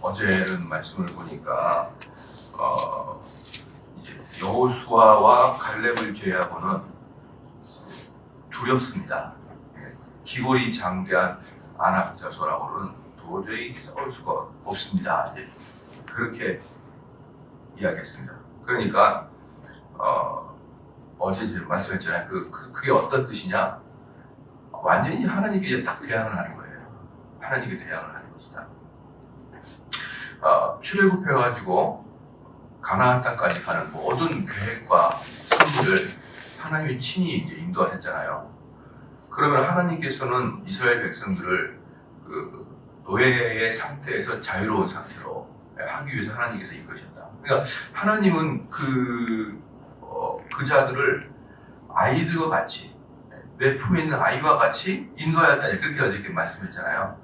어제는 말씀을 보니까 이제 여호수아와 갈렙을 제외하고는 두렵습니다. 기골이 장대한 아낙 자손하고는 도저히 싸울 수가 없습니다. 이제 그렇게 이야기했습니다. 그러니까 어제 제가 말씀했잖아요. 그게 어떤 뜻이냐? 완전히 하나님께 딱 대항을 하는 거예요. 하나님께 대항을 하는 것이다. 출애굽해가지고 가나안 땅까지 가는 모든 계획과 선비를 하나님이 친히 이제 인도하셨잖아요. 그러면 하나님께서는 이스라엘 백성들을 그 노예의 상태에서 자유로운 상태로 하기 위해서 하나님께서 이끄셨다. 그러니까 하나님은 그 자들을 아이들과 같이 내 품에 있는 아이와 같이 인도해야 한다. 그렇게 어저께 말씀했잖아요.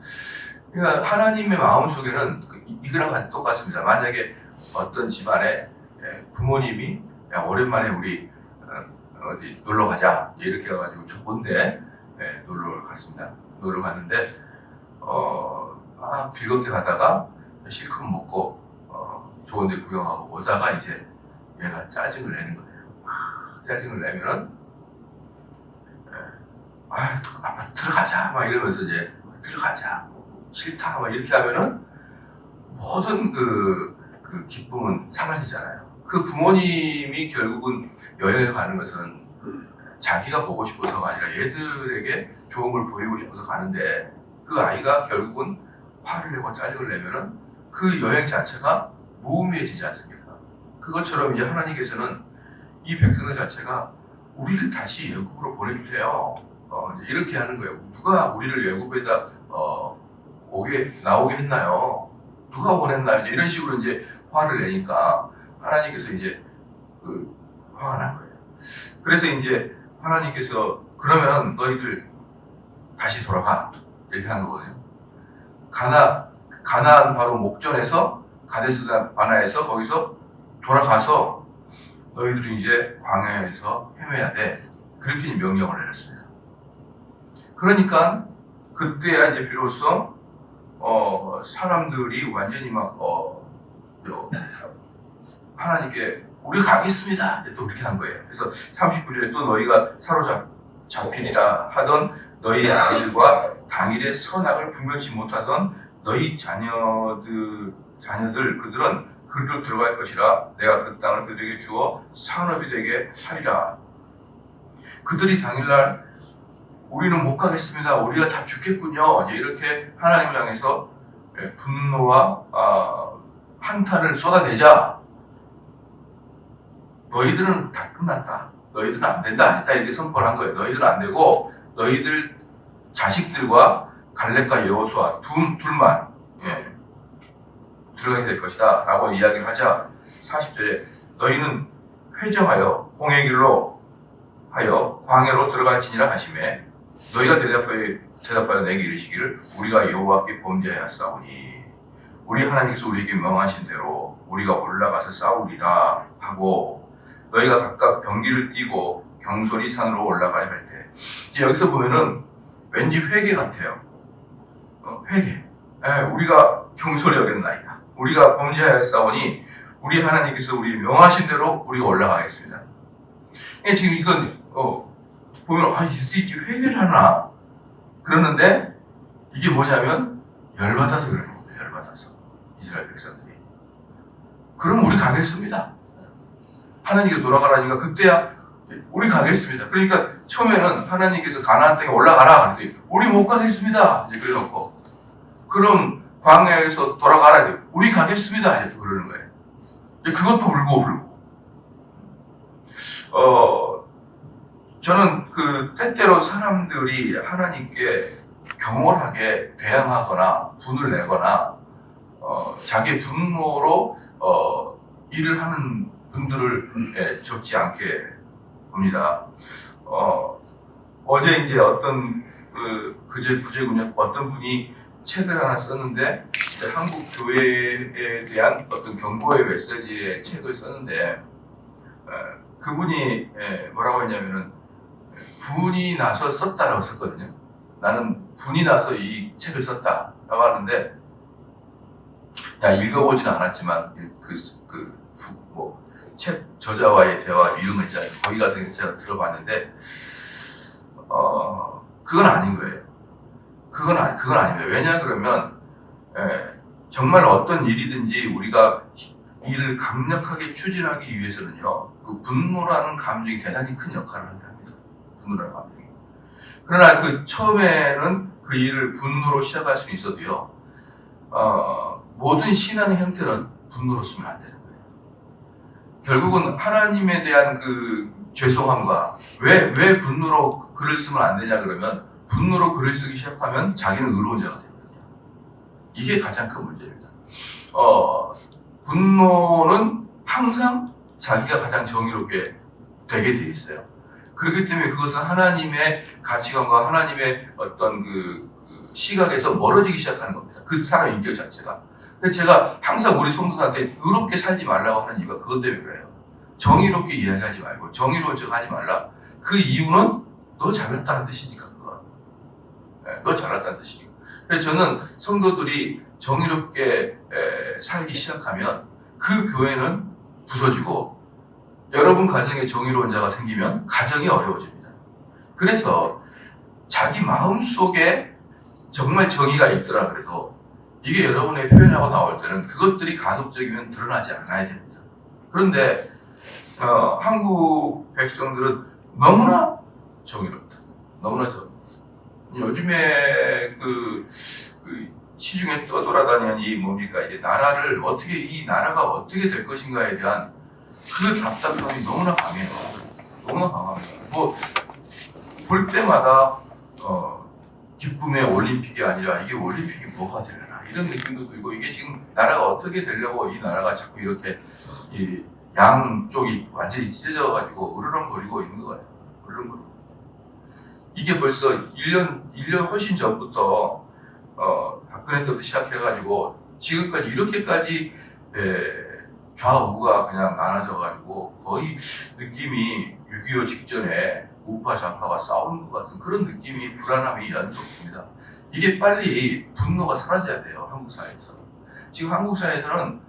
그러니까 하나님의 마음속에는 이거랑 똑같습니다. 만약에 어떤 집안에 부모님이 야, 오랜만에 우리 어디 놀러 가자 이렇게 해가지고 좋은데 놀러 갔습니다. 놀러 갔는데 즐겁게 가다가 실컷 먹고 좋은데 구경하고 오다가 이제 얘가 짜증을 내는 거예요. 짜증을 내면은 아빠 들어가자 막 이러면서 이제 들어가자 싫다 막 이렇게 하면은 모든 그 기쁨은 사라지잖아요. 그 부모님이 결국은 여행을 가는 것은 자기가 보고 싶어서가 아니라 얘들에게 좋은 걸 보이고 싶어서 가는데 그 아이가 결국은 화를 내고 짜증을 내면은 그 여행 자체가 무의미해지지 않습니까? 그것처럼 이제 하나님께서는 이 백성들 자체가 우리를 다시 애굽으로 보내주세요. 이렇게 하는 거예요. 누가 우리를 애굽에다 나오게 했나요? 누가 보냈나요? 이런 식으로 이제 화를 내니까 하나님께서 이제 화가 난 거예요. 그래서 이제 하나님께서 그러면 너희들 다시 돌아가 이렇게 하는 거거든요. 가나안 바로 목전에서 가데스 바나에서 거기서 돌아가서 너희들은 이제 광야에서 헤매야 돼. 그렇게 명령을 내렸습니다. 그러니까 그때야 이제 비로소 사람들이 완전히 막 하나님께 우리 가겠습니다. 또 그렇게 한 거예요. 그래서 39절에 또 너희가 사로잡히리라 하던 너희 아이들과 당일의 선악을 분별치 못하던 너희 자녀들 그들은 그리로 들어갈 것이라 내가 그 땅을 그들에게 주어 산업이 되게 하리라. 그들이 당일날 우리는 못 가겠습니다. 우리가 다 죽겠군요. 이렇게 하나님을 향해서 분노와 한탄을 쏟아내자 너희들은 다 끝났다. 너희들은 안 된다. 아니다. 이렇게 선포를 한 거예요. 너희들은 안 되고 너희들 자식들과 갈렙과 여호수아 둘만 들어가게 될 것이다. 라고 이야기를 하자 40절에 너희는 회정하여 홍해 길로 하여 광야로 들어갈지니라 하시매 너희가 대답하여 내게 이르시기를 우리가 여호와께 범죄하였사오니 우리 하나님께서 우리에게 명하신 대로 우리가 올라가서 싸우리라 하고 너희가 각각 병기를 띠고 경솔히 산으로 올라가야 할 때 여기서 보면은 왠지 회개 같아요. 회개. 우리가 경솔히 여겼나이다. 우리가 범죄하였사오니 우리 하나님께서 우리 명하신 대로 우리가 올라가겠습니다. 지금 이건 보면 이들이 회개를 하나 그러는데 이게 뭐냐면 열받아서 그러는 겁니다. 열받아서 이스라엘 백성들이 그럼 우리 가겠습니다. 하나님께 돌아가라니까 그때야 우리 가겠습니다. 그러니까 처음에는 하나님께서 가나안 땅에 올라가라 그랬더니 우리 못 가겠습니다. 이제 그래놓고 그럼 광야에서 돌아가라 우리 가겠습니다. 이제 그러는 거예요. 그것도 울고 저는 때때로 사람들이 하나님께 경솔하게 대항하거나 분을 내거나 자기 분노로 일을 하는 분들을 적지 않게 봅니다. 어제 이제 어떤 그제군요. 어떤 분이 책을 하나 썼는데 한국 교회에 대한 어떤 경고의 메시지의 책을 썼는데 그분이 뭐라고 했냐면은 분이 나서 썼다라고 썼거든요. 나는 분이 나서 이 책을 썼다라고 하는데 야, 읽어보지는 않았지만 뭐 책 저자와의 대화 이런 거 있잖아요. 거기 가서 제가 들어봤는데 그건 아닌 거예요. 그건 아닙니다. 왜냐 그러면 정말 어떤 일이든지 우리가 일을 강력하게 추진하기 위해서는요, 그 분노라는 감정이 대단히 큰 역할을 합니다. 분노라는 감정이. 그러나 그 처음에는 그 일을 분노로 시작할 수 있어도요, 모든 신앙의 형태는 분노로 쓰면 안 되는 거예요. 결국은 하나님에 대한 그 죄송함과 왜 분노로 글을 쓰면 안 되냐 그러면 분노로 글을 쓰기 시작하면 자기는 의로운 자가 되거든요. 이게 가장 큰 문제입니다. 분노는 항상 자기가 가장 정의롭게 되게 돼 있어요. 그렇기 때문에 그것은 하나님의 가치관과 하나님의 어떤 그 시각에서 멀어지기 시작하는 겁니다. 그 사람의 인격 자체가. 근데 제가 항상 우리 성도들한테 의롭게 살지 말라고 하는 이유가 그것 때문에 그래요. 정의롭게 이야기하지 말고 정의로운 척 하지 말라. 그 이유는 너 잘났다는 뜻이니까 그거. 너 잘났다는 뜻이니까. 그래서 저는 성도들이 정의롭게 살기 시작하면 그 교회는 부서지고 여러분 가정에 정의로운 자가 생기면 가정이 어려워집니다. 그래서 자기 마음속에 정말 정의가 있더라 그래도 이게 여러분의 표현하고 나올 때는 그것들이 가급적이면 드러나지 않아야 됩니다. 그런데 한국 백성들은 너무나 정의롭다. 너무나 정의롭다. 요즘에 그 시중에 떠돌아다니는 이 뭡니까 이제 나라를 어떻게 이 나라가 어떻게 될 것인가에 대한 그 답답함이 너무나 강해요. 너무나 강합니다. 뭐 볼 때마다 기쁨의 올림픽이 아니라 이게 올림픽이 뭐가 되려나 이런 느낌도 들고 이게 지금 나라가 어떻게 되려고 이 나라가 자꾸 이렇게 이 양쪽이 완전히 찢어져가지고 으르렁거리고 있는 거예요. 으르렁거리고. 이게 벌써 1년 훨씬 전부터 박근혜 때부터 시작해가지고 지금까지 이렇게까지 좌우가 그냥 나눠져가지고 거의 느낌이 6.25 직전에 우파 좌파가 싸우는 것 같은 그런 느낌이 불안함이 연속됩니다. 이게 빨리 분노가 사라져야 돼요. 한국 사회에서. 지금 한국 사회에서는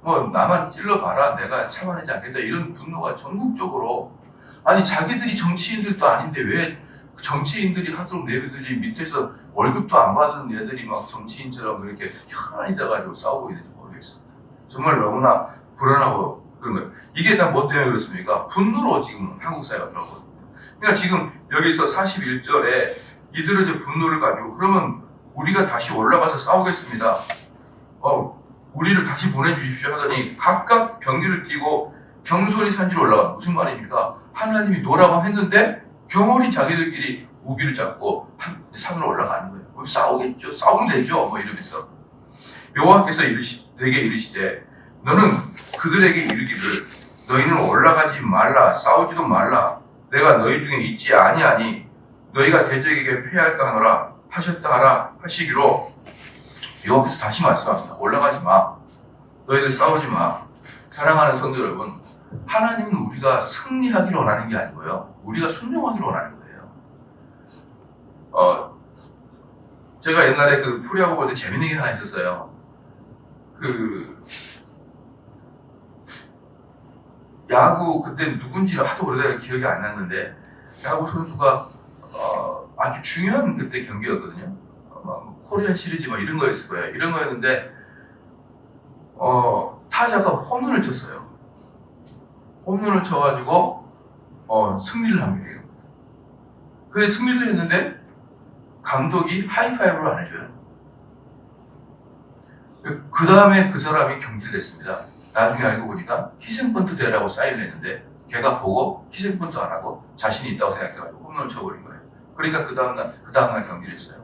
뭐 나만 찔러봐라 내가 참아내지 않겠다 이런 분노가 전국적으로 아니 자기들이 정치인들도 아닌데 왜 정치인들이 하도록 내들이 밑에서 월급도 안 받은 애들이 막 정치인처럼 그렇게 혈안이 돼가지고 싸우고 있는지 모르겠습니다. 정말 너무나 불안하고 그런 거예요. 이게 다 뭐 때문에 그렇습니까? 분노로 지금 한국 사회가 들어가거든요. 그러니까 지금 여기서 41절에 이들은 이제 분노를 가지고 그러면 우리가 다시 올라가서 싸우겠습니다. 우리를 다시 보내주십시오 하더니 각각 병기를 띄고 경솔히 산지로 올라가. 무슨 말입니까? 하나님이 노라고 했는데 경홀히 자기들끼리 우기를 잡고 산으로 올라가는 거예요. 그럼 싸우겠죠. 싸우면 되죠. 뭐 이러면서 여호와께서 내게 이르시되 너는 그들에게 이르기를 너희는 올라가지 말라 싸우지도 말라 내가 너희 중에 있지 아니하니 너희가 대적에게 패할까 하노라 하셨다 하라 하시기로 여호와께서 다시 말씀합니다. 올라가지 마. 너희들 싸우지 마. 사랑하는 성도 여러분, 하나님은 우리가 승리하기를 원하는 게 아니고요. 우리가 순종하기를 원하는 거예요. 제가 옛날에 그 프로야구 볼 때 재밌는 게 하나 있었어요. 야구 그때 누군지 하도 오래돼서 기억이 안 났는데 야구 선수가 아주 중요한 그때 경기였거든요. 코리안 시리즈 뭐 이런 거였을 거예요. 이런 거였는데 타자가 홈런을 쳤어요. 홈런을 쳐가지고 승리를 하게 돼요. 그래 승리를 했는데 감독이 하이파이브를 안 해줘요. 그 다음에 그 사람이 경기를 냈습니다. 나중에 알고 보니까 희생번트 대라고 사인을 했는데 걔가 보고 희생번트 안 하고 자신이 있다고 생각해가지고 홈런을 쳐버린 거예요. 그러니까 그 다음날 경기를 했어요.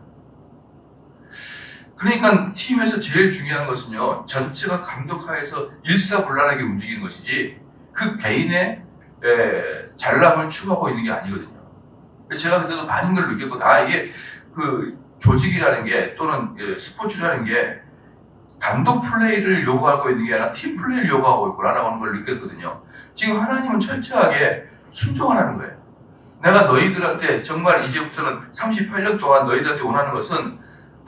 그러니까 팀에서 제일 중요한 것은요, 전체가 감독 하에서 일사불란하게 움직이는 것이지 그 개인의 잘남을 추구하고 있는 게 아니거든요. 제가 그때도 많은 걸 느꼈거든요. 이게 그 조직이라는 게 또는 스포츠라는 게 단독 플레이를 요구하고 있는 게 아니라 팀 플레이를 요구하고 있구나라고 하는 걸 느꼈거든요. 지금 하나님은 철저하게 순종하라는 거예요. 내가 너희들한테 정말 이제부터는 38년 동안 너희들한테 원하는 것은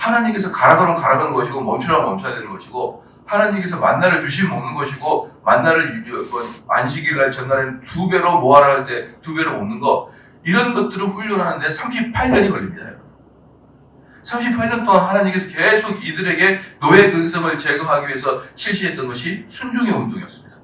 하나님께서 가라 그러면 가라 그러는 것이고 멈추라면 멈춰야 되는 것이고 하나님께서 만나를 주시면 먹는 것이고 만나를 안식일날 전날에는 2배로 모아라 할 때 2배로 먹는 거 이런 것들을 훈련하는데 38년이 걸립니다. 38년 동안 하나님께서 계속 이들에게 노예 근성을 제거하기 위해서 실시했던 것이 순종의 운동이었습니다.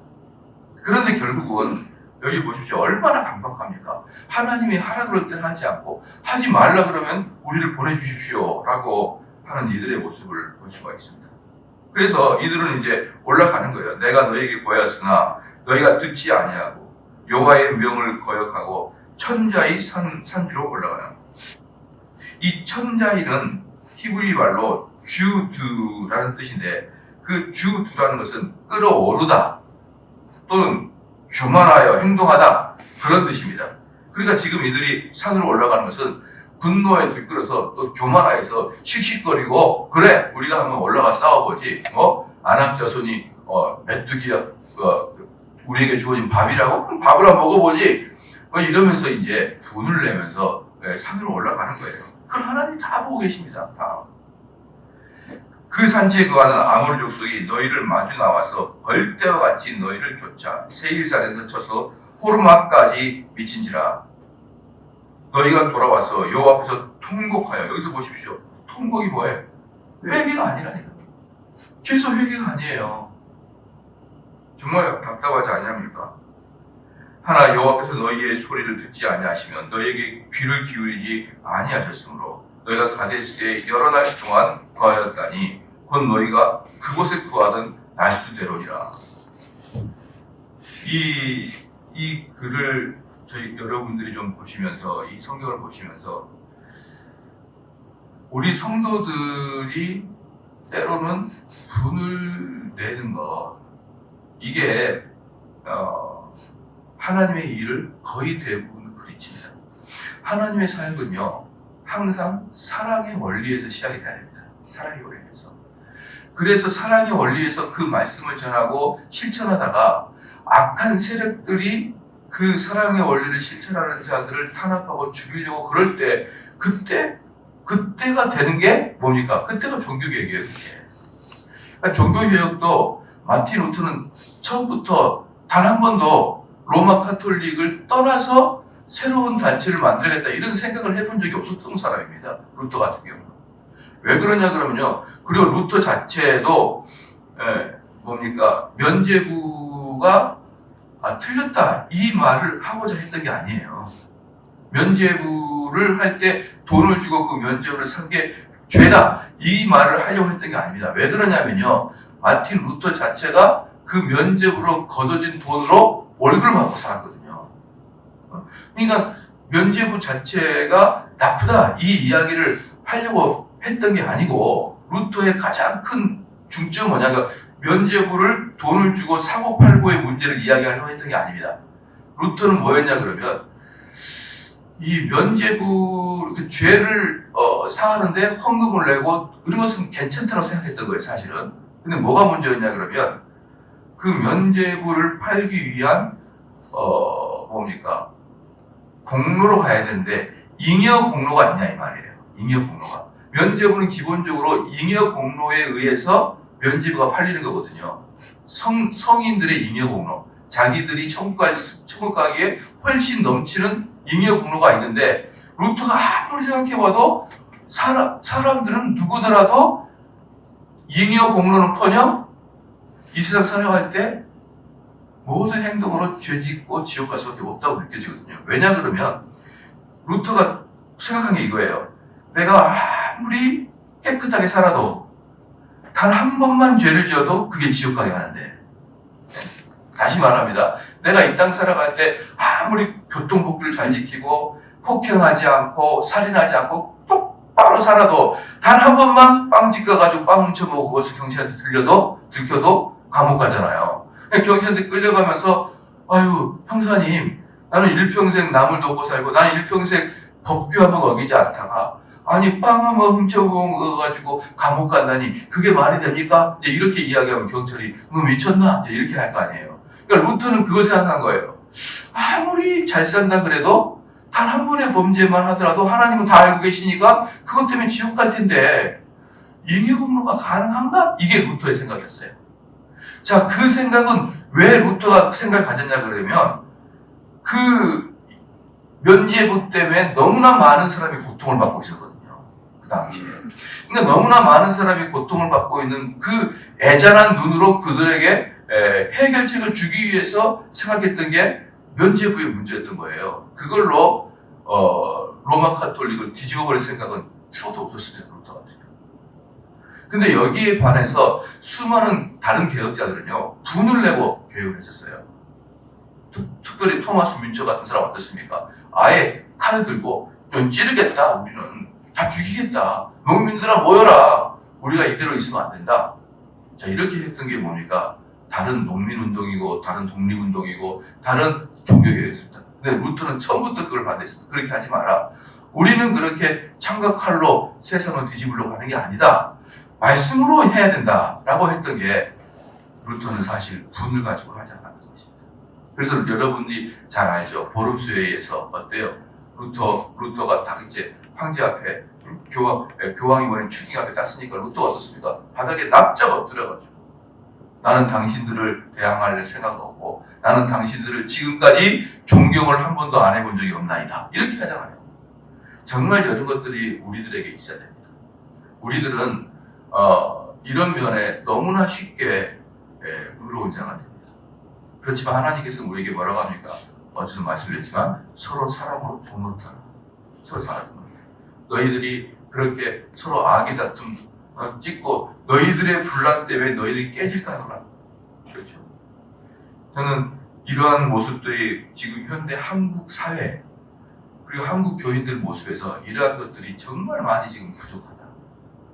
그런데 결국은 여기 보십시오. 얼마나 강박합니까? 하나님이 하라 그럴 때는 하지 않고 하지 말라 그러면 우리를 보내주십시오 라고 하는 이들의 모습을 볼 수가 있습니다. 그래서 이들은 이제 올라가는 거예요. 내가 너에게 보였으나 너희가 듣지 아니하고 여호와의 명을 거역하고 천자의 산지로 올라가는 이 천자일은 히브리 말로 주드라는 뜻인데 그 주드라는 것은 끌어오르다 또는 교만하여 행동하다 그런 뜻입니다. 그러니까 지금 이들이 산으로 올라가는 것은 분노에 들끓어서 또 교만하여서 씩씩거리고 그래 우리가 한번 올라가 싸워보지 아낙 자손이 메뚜기야 우리에게 주어진 밥이라고 그럼 밥을 한번 먹어보지 이러면서 이제 분을 내면서 산으로 올라가는 거예요. 그걸 하나님 다 보고 계십니다. 다. 그 산지에 거하는 아모리 족속이 너희를 마주 나와서 벌떼와 같이 너희를 쫓아 세일산에서 쳐서 호르마까지 미친지라. 너희가 돌아와서 여호와 앞에서 통곡하여 여기서 보십시오. 통곡이 뭐예요? 회개가 아니라니까. 계속 회개가 아니에요. 정말 답답하지 않냐입니까? 하나 여호와께서 너희의 소리를 듣지 아니하시면 너희에게 귀를 기울이지 아니하셨으므로 너희가 가데스에 여러 날 동안 거하였다니 곧 너희가 그곳에 거하던 날수대로니라. 이 글을 저희 여러분들이 좀 보시면서 이 성경을 보시면서 우리 성도들이 때로는 분을 내는 것 이게 하나님의 일을 거의 대부분 그리칩니다. 하나님의 사역은요 항상 사랑의 원리에서 시작이 돼야 됩니다. 사랑의 원리에서. 그래서 사랑의 원리에서 그 말씀을 전하고 실천하다가 악한 세력들이 그 사랑의 원리를 실천하는 자들을 탄압하고 죽이려고 그럴 때 그때가 되는 게 뭡니까? 그때가 종교개혁이에요. 그러니까 종교개혁도 마틴 루터는 처음부터 단 한 번도 로마 카톨릭을 떠나서 새로운 단체를 만들겠다 이런 생각을 해본 적이 없었던 사람입니다. 루터 같은 경우는. 왜 그러냐 그러면요. 그리고 루터 자체도 뭡니까? 면죄부가 틀렸다 이 말을 하고자 했던 게 아니에요. 면죄부를 할 때 돈을 주고 그 면죄부를 산 게 죄다 이 말을 하려고 했던 게 아닙니다. 왜 그러냐면요. 마틴 루터 자체가 그 면죄부로 거둬진 돈으로 월급을 받고 살았거든요. 그러니까 면죄부 자체가 나쁘다 이 이야기를 하려고 했던 게 아니고 루터의 가장 큰 중점은 뭐냐면 면죄부를 돈을 주고 사고 팔고의 문제를 이야기하려고 했던 게 아닙니다. 루터는 뭐였냐 그러면 이 면죄부 죄를 사하는데 헌금을 내고 그런 것은 괜찮다고 생각했던 거예요. 사실은. 근데 뭐가 문제였냐 그러면 그 면죄부를 팔기 위한 뭡니까 공로로 가야 되는데 잉여 공로가 있냐 이 말이에요. 잉여 공로가. 면죄부는 기본적으로 잉여 공로에 의해서 면죄부가 팔리는 거거든요. 성인들의 잉여 공로. 자기들이 천국 가기에 훨씬 넘치는 잉여 공로가 있는데 루터가 아무리 생각해봐도 사람들은 누구더라도 잉여 공로는커녕 이 세상 살아갈 때 모든 행동으로 죄짓고 지옥 갈 수밖에 없다고 느껴지거든요. 왜냐 그러면 루터가 생각한 게 이거예요. 내가 아무리 깨끗하게 살아도 단 한 번만 죄를 지어도 그게 지옥 가게 하는데 다시 말합니다. 내가 이 땅 살아갈 때 아무리 교통법규를 잘 지키고 폭행하지 않고 살인하지 않고 똑바로 살아도 단 한 번만 빵집 가가지고 빵 훔쳐먹고 그것을 경찰한테 들켜도 감옥 가잖아요. 경찰한테 끌려가면서 아유 형사님 나는 일평생 남을 돕고 살고 나는 일평생 법규 한번 어기지 않다가 아니 빵 한번 훔쳐먹어가지고 감옥 간다니 그게 말이 됩니까? 이제 이렇게 이야기하면 경찰이 너 미쳤나? 이제 이렇게 할 거 아니에요. 그러니까 루터는 그걸 생각한 거예요. 아무리 잘 산다 그래도 단 한 번의 범죄만 하더라도 하나님은 다 알고 계시니까 그것 때문에 지옥 갈 텐데 잉여공로가 가능한가? 이게 루터의 생각이었어요. 자, 그 생각은 왜 루터가 생각을 가졌냐 그러면 그 면죄부 때문에 너무나 많은 사람이 고통을 받고 있었거든요. 그 당시에. 그러니까 너무나 많은 사람이 고통을 받고 있는 그 애잔한 눈으로 그들에게 해결책을 주기 위해서 생각했던 게 면죄부의 문제였던 거예요. 그걸로 로마 카톨릭을 뒤집어버릴 생각은 추워도 없었습니다. 루터 같은 경우. 근데 여기에 반해서 수많은 다른 개혁자들은요, 분을 내고 개혁을 했었어요. 특별히 토마스 뮌처 같은 사람 어떻습니까? 아예 칼을 들고 넌 찌르겠다. 우리는 다 죽이겠다. 농민들아 모여라. 우리가 이대로 있으면 안 된다. 자, 이렇게 했던 게 뭡니까? 다른 농민운동이고 다른 독립운동이고 다른 종교개혁이었습니다. 근데 루터는 처음부터 그걸 반대했습니다. 그렇게 하지 마라. 우리는 그렇게 창과 칼로 세상을 뒤집으려고 하는 게 아니다. 말씀으로 해야 된다라고 했던 게 루터는 사실 분을 가지고 하지 않았던 것입니다. 그래서 여러분이 잘 알죠. 보름수회에서 어때요? 루터가 딱 이제 황제 앞에 교황이 보낸 추ging 앞에 땄으니까 루터가 어떻습니까? 바닥에 납작 엎드려가지고 나는 당신들을 대항할 생각 없고 나는 당신들을 지금까지 존경을 한 번도 안 해본 적이 없나이다. 이렇게 하잖아요. 정말 이런 것들이 우리들에게 있어야 됩니다. 우리들은 이런 면에 너무나 쉽게 의로운 자가 됩니다. 그렇지만 하나님께서는 우리에게 뭐라고 합니까? 어제도 말씀드렸지만 서로 사랑으로 동역하라. 서로 사랑으로. 너희들이 그렇게 서로 악의 다툼 찍고 너희들의 분란 때문에 너희들이 깨질까 하노라. 그렇죠. 저는 이러한 모습들이 지금 현대 한국 사회 그리고 한국 교인들 모습에서 이러한 것들이 정말 많이 지금 부족하다.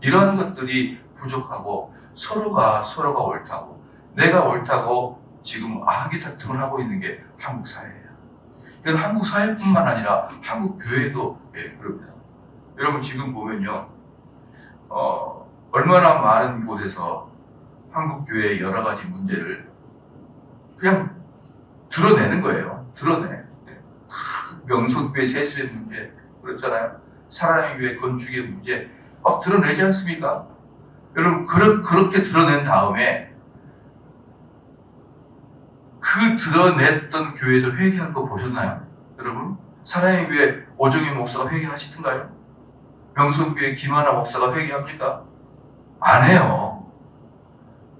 이러한 것들이 부족하고 서로가 옳다고 내가 옳다고 지금 악의 다툼을 하고 있는 게 한국 사회예요. 이건 한국 사회뿐만 아니라 한국 교회도 그럽니다. 여러분 지금 보면요, 얼마나 많은 곳에서 한국 교회의 여러 가지 문제를 그냥 드러내는 거예요. 드러내. 명소교회 세습의 문제 그렇잖아요. 사랑의 교회 건축의 문제 막 드러내지 않습니까? 여러분 그렇게 드러낸 다음에 그 드러냈던 교회에서 회개한 거 보셨나요? 여러분 사랑의 교회 오정희 목사가 회개하시던가요? 명성교회 김하나 목사가 회개합니까? 안 해요.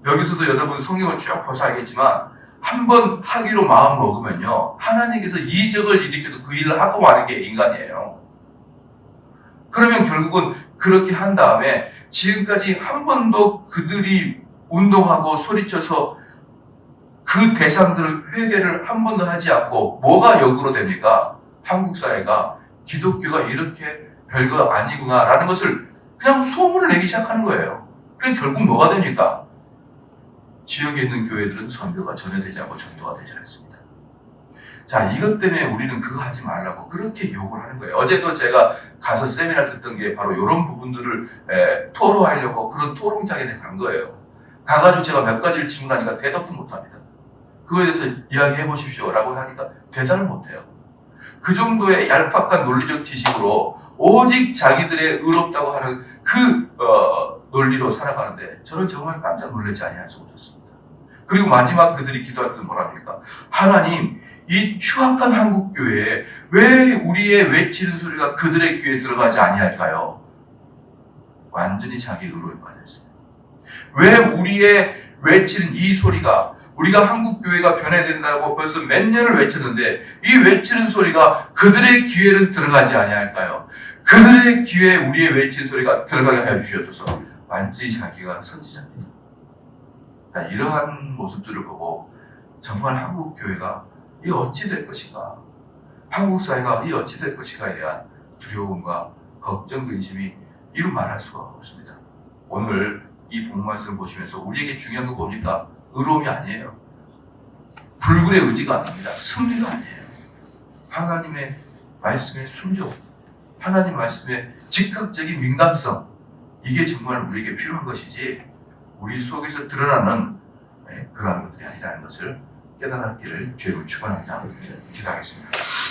여기서도 여러분 성경을 쭉 보셔 알겠지만 한 번 하기로 마음 먹으면요 하나님께서 이적을 일으켜도 그 일을 하고 마는 게 인간이에요. 그러면 결국은 그렇게 한 다음에 지금까지 한 번도 그들이 운동하고 소리쳐서 그 대상들을 회개를 한 번도 하지 않고 뭐가 역으로 됩니까? 한국 사회가 기독교가 이렇게 별거 아니구나라는 것을 그냥 소문을 내기 시작하는 거예요. 그럼 결국 뭐가 됩니까? 지역에 있는 교회들은 선교가 전혀 되지 않고 전도가 되지 않습니다. 자, 이것 때문에 우리는 그거 하지 말라고 그렇게 욕을 하는 거예요. 어제도 제가 가서 세미나 듣던 게 바로 이런 부분들을 토로하려고 그런 토론장에 간 거예요. 가가지고 제가 몇 가지를 질문하니까 대답도 못합니다. 그거에 대해서 이야기해 보십시오 라고 하니까 대답을 못해요. 그 정도의 얄팍한 논리적 지식으로 오직 자기들의 의롭다고 하는 그 논리로 살아가는데 저는 정말 깜짝 놀라지 아니할 수 없었습니다. 그리고 마지막 그들이 기도할 때 뭐랍니까? 하나님, 이 추악한 한국 교회에 왜 우리의 외치는 소리가 그들의 귀에 들어가지 아니할까요? 완전히 자기 의로에 빠져 있습니다. 왜 우리의 외치는 이 소리가 우리가 한국 교회가 변해야 된다고 벌써 몇 년을 외쳤는데 이 외치는 소리가 그들의 귀에는 들어가지 아니할까요? 그들의 귀에 우리의 외치는 소리가 들어가게 하여 주시옵소서. 완전히 자기가 선지자입니다. 이러한 모습들을 보고 정말 한국 교회가 이 어찌 될 것인가, 한국 사회가 이 어찌 될 것인가에 대한 두려움과 걱정, 근심이 이루 말할 수가 없습니다. 오늘 이 복음말씀을 보시면서 우리에게 중요한 건 뭡니까? 의로움이 아니에요. 불굴의 의지가 아닙니다. 승리가 아니에요. 하나님의 말씀의 순종, 하나님 말씀의 즉각적인 민감성, 이게 정말 우리에게 필요한 것이지 우리 속에서 드러나는 그러한 것들이 아니라는 것을 깨달았기를 주님을 축원합니다. 기도하겠습니다.